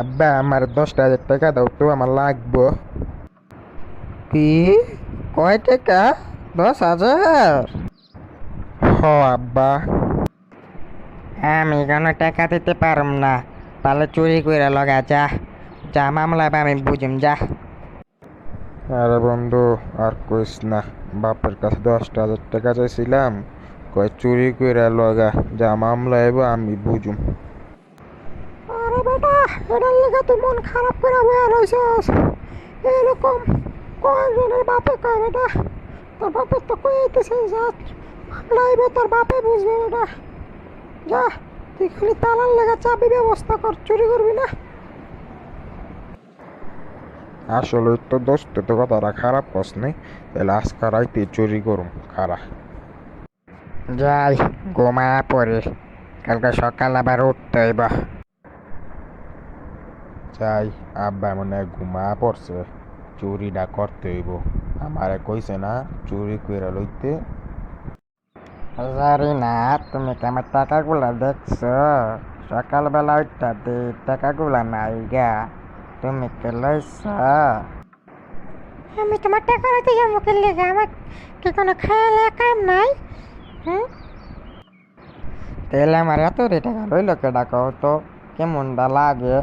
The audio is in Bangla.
আব্বা আমার 10,000 টাকা দাও তো, আমার লাগবো। কি? কয় টাকা? 10,000? হ আব্বা। আমি কোনো টাকা দিতে পারুম না। তাহলে চুরি করে লগা যা। যা মামলা আমি বুঝিম যা। আরে বন্ধু, আর কইস না। বাপের কাছে 10,000 টাকা চাইছিলাম, কয় চুরি কইরা লগা, যা মামলা এবো আমি বুঝুম। আরে বেটা, এটার লেগে তুই মন খারাপ করে বয়ে রইছস। এরকম কয়েকজনের বাপে কয় বেটা। তোর বাপে তো কইতেছে যা মামলাইবে, তোর বাপে বুঝবে বেটা। যা, তুই খালি তালার লেগে চাবি ব্যবস্থা কর, চুরি করবি না। আসলে তো দোস্ত তো কথাটা খারাপ কস নাই, তাহলে আজকে রাইতে চুরি করুম খারা। যাই, ঘুমায়া পড়ি, কালকে সকাল আবার উঠতে হইব। চাই, আব্বা মনে হয় ঘুমা পড়ছে, চুরিটা করতে হইব। আমারে কইছে না চুরি কইরা লইতে। জানি না, তুমি কি আমার টাকাগুলা দেখছো? সকালবেলা উঠটা দি টাকাগুলা নাই গা। তুমি কি লইছ? আমি তোমার টাকা রাখতে যাবো কে লেগে? আমার কি কোনো খেয়াল কাম নাই? হুম, তাহলে আমার এত রে টাকা লইল কে ডাকো তো? কেমনটা লাগে?